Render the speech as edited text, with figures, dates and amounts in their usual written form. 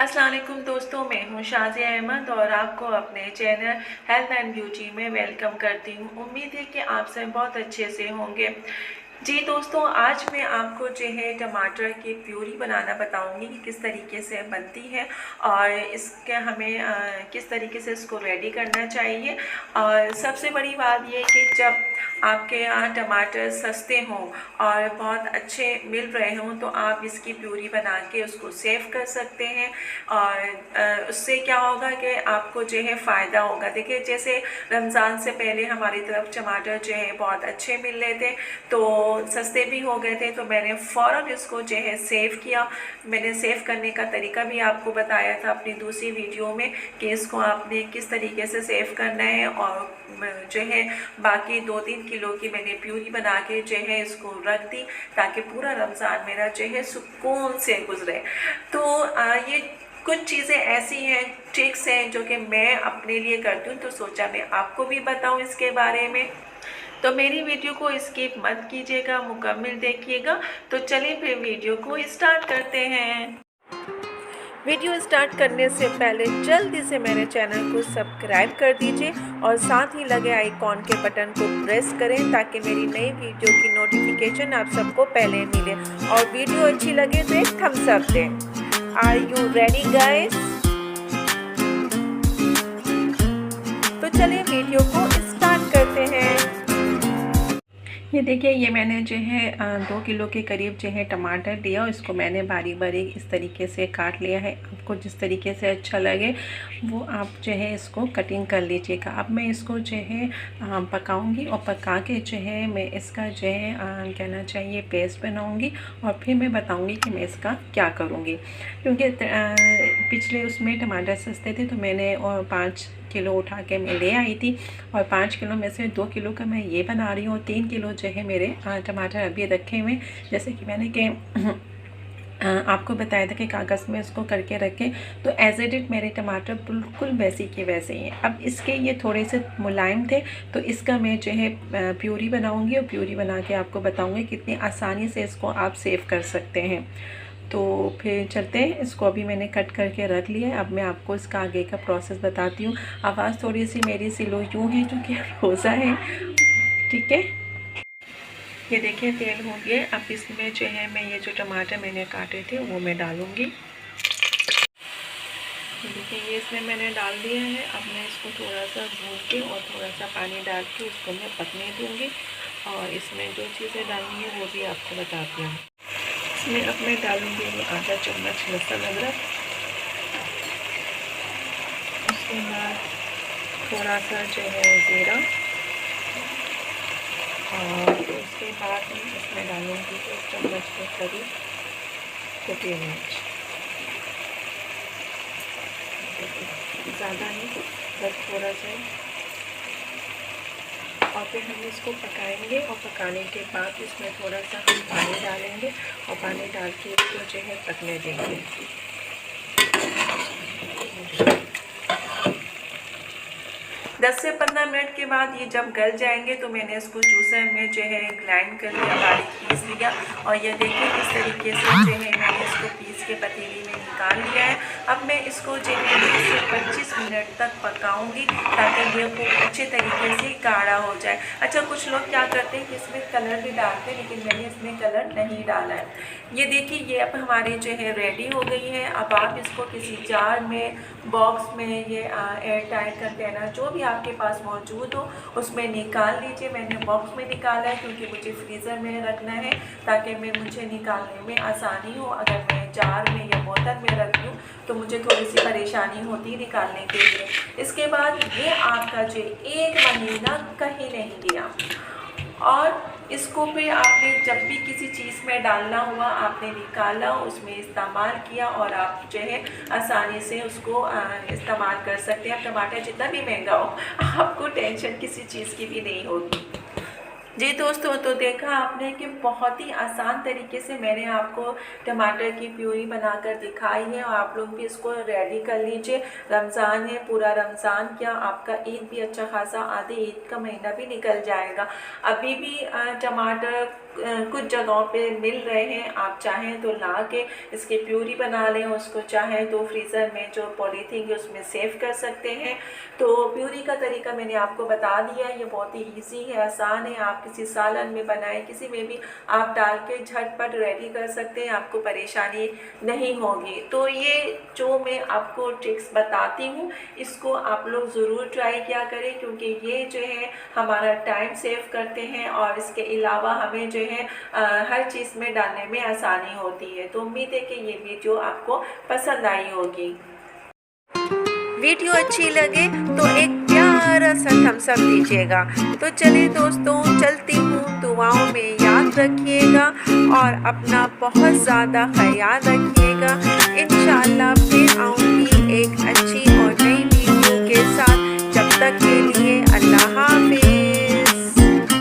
अस्सलाम वालेकुम दोस्तों, मैं हूं शाज़िया अहमद और आपको अपने चैनल हेल्थ एंड ब्यूटी में वेलकम करती हूं। उम्मीद है कि आप सब बहुत अच्छे से होंगे। जी दोस्तों, आज मैं आपको जो है टमाटर की प्यूरी बनाना बताऊंगी कि किस तरीके से बनती है और इसके हमें किस तरीके से इसको रेडी करना चाहिए। और सबसे बड़ी बात यह कि जब आपके यहाँ टमाटर सस्ते हों और बहुत अच्छे मिल रहे हों तो आप इसकी प्यूरी बना के उसको सेव कर सकते हैं। और उससे क्या होगा कि आपको जो है फ़ायदा होगा। देखिए, जैसे रमज़ान से पहले हमारी तरफ टमाटर जो है बहुत अच्छे मिल रहे थे, तो सस्ते भी हो गए थे, तो मैंने फ़ौरन इसको जो है सेव किया। मैंने सेव करने का तरीका भी आपको बताया था अपनी दूसरी वीडियो में कि इसको आपने किस तरीके से सेव करना है। और जो है बाकी 2-3 किलो की मैंने प्यूरी बना के जो है इसको रख दी ताकि पूरा रमज़ान मेरा जो है सुकून से गुजरे। तो ये कुछ चीज़ें ऐसी हैं, ट्रिक्स हैं जो कि मैं अपने लिए करती हूँ, तो सोचा मैं आपको भी बताऊँ इसके बारे में। तो मेरी वीडियो को स्किप मत कीजिएगा, मुकम्मल देखिएगा। तो चलिए फिर वीडियो को स्टार्ट करते हैं। वीडियो स्टार्ट करने से पहले जल्दी से मेरे चैनल को सब्सक्राइब कर दीजिए और साथ ही लगे आइकॉन के बटन को प्रेस करें ताकि मेरी नई वीडियो की नोटिफिकेशन आप सबको पहले मिले। और वीडियो अच्छी लगे तो एक थम्स अप दें। Are you ready guys? तो चलिए वीडियो को स्टार्ट करते हैं। ये देखिए, ये मैंने जो है 2 किलो के करीब जो है टमाटर लिया और इसको मैंने बारीक बारीक इस तरीके से काट लिया है। आपको जिस तरीके से अच्छा लगे वो आप जो है इसको कटिंग कर लीजिएगा। अब मैं इसको जो है पकाऊंगी और पका के जो है मैं इसका जो है कहना चाहिए पेस्ट बनाऊंगी और फिर मैं बताऊंगी कि मैं इसका क्या करूंगी। क्योंकि पिछले उसमें टमाटर सस्ते थे तो मैंने 5 किलो उठा के मैं ले आई थी और 5 किलो में से 2 किलो का मैं ये बना रही हूँ। 3 किलो जो है मेरे टमाटर अभी रखे हुए, जैसे कि मैंने कि आपको बताया था कि कागज़ में इसको करके रखें, तो एज इट मेरे टमाटर बिल्कुल वैसे के वैसे ही हैं। अब इसके ये थोड़े से मुलायम थे तो इसका मैं जो है प्यूरी बनाऊंगी और प्यूरी बना के आपको बताऊंगी कितनी आसानी से इसको आप सेव कर सकते हैं। तो फिर चलते हैं, इसको अभी मैंने कट करके रख लिया है। अब मैं आपको इसका आगे का प्रोसेस बताती हूँ। आवाज़ थोड़ी सी मेरी स्लो यूँ है क्योंकि रोज़ा है, ठीक है। ये देखिए तेल हो गया। अब इसमें जो है मैं ये जो टमाटर मैंने काटे थे वो मैं डालूँगी। देखिए, ये इसमें मैंने डाल दिया है। अब मैं इसको थोड़ा सा भून के और थोड़ा सा पानी डाल के इसको मैं पकने दूँगी। और इसमें जो चीज़ें डालनी है वो भी आपको बताती हूँ। इसमें अब मैं डालूँगी आधा चम्मच लहसुन अदरक, उसके बाद थोड़ा सा जो है ज़ीरा, और उसके बाद मैं इसमें डालूँगी 1 चम्मच के करीब कुटी मिर्च। ज़्यादा नहीं, बस थोड़ा सा। और फिर हम इसको पकाएंगे और पकाने के बाद इसमें थोड़ा सा हम पानी डालेंगे और पानी डाल के इसको जो है पकने देंगे। 10 से 15 मिनट के बाद ये जब गल जाएंगे तो मैंने इसको जूसर में जो है ग्राइंड कर लिया, बारीक पीस लिया। और ये देखिए किस तरीके से जो है मैंने इसको पीस के पतीली में निकाल लिया है। अब मैं इसको जो है 20 से 25 मिनट तक पकाऊंगी ताकि ये खूब अच्छे तरीके से गाढ़ा हो जाए। अच्छा, कुछ लोग क्या करते हैं कि इसमें कलर भी डालते हैं, लेकिन मैंने इसमें कलर नहीं डाला है। ये देखिए, ये अब हमारे जो है रेडी हो गई है। अब आप इसको किसी जार में, बॉक्स में, ये एयर टाइट कंटेनर जो भी आपके पास मौजूद हो उसमें निकाल लीजिए। मैंने बॉक्स में निकाला है क्योंकि मुझे फ्रीज़र में रखना है ताकि मुझे निकालने में आसानी हो। अगर मैं जार में या बोतल में रख दूँ तो मुझे थोड़ी सी परेशानी होती निकालने के लिए। इसके बाद ये आपका जो 1 महीना कहीं नहीं गया। और इसको फिर आपने जब भी किसी चीज़ में डालना हुआ आपने निकाला, उसमें इस्तेमाल किया और आप जो है आसानी से उसको इस्तेमाल कर सकते हैं। टमाटर जितना भी महंगा हो आपको टेंशन किसी चीज़ की भी नहीं होगी। जी दोस्तों, तो देखा आपने कि बहुत ही आसान तरीके से मैंने आपको टमाटर की प्यूरी बनाकर दिखाई है और आप लोग भी इसको रेडी कर लीजिए। रमज़ान है, पूरा रमज़ान क्या आपका ईद भी अच्छा खासा, आधे ईद का महीना भी निकल जाएगा। अभी भी टमाटर कुछ जगहों पे मिल रहे हैं। आप चाहें तो ला के इसकी प्यूरी बना लें, उसको चाहें तो फ्रीज़र में जो पॉलीथीन है उसमें सेव कर सकते हैं। तो प्यूरी का तरीका मैंने आपको बता दिया है, ये बहुत ही इजी है, आसान है। आप किसी सालन में बनाएं, किसी में भी आप डाल के झटपट रेडी कर सकते हैं, आपको परेशानी नहीं होगी। तो ये जो मैं आपको ट्रिक्स बताती हूँ इसको आप लोग ज़रूर ट्राई किया करें, क्योंकि ये जो है हमारा टाइम सेव करते हैं और इसके अलावा हमें जो है हर चीज़ में डालने में आसानी होती है। तो उम्मीद है कि ये वीडियो आपको पसंद आई होगी। वीडियो अच्छी लगे तो एक प्यारा सा थम्स अप दीजिएगा। तो चलिए दोस्तों, चलती हूँ, दुआओं में याद रखिएगा और अपना बहुत ज़्यादा ख्याल रखिएगा। इंशाअल्लाह फिर आऊँगी एक अच्छी और नई वीडियो के साथ। जब तक के लिए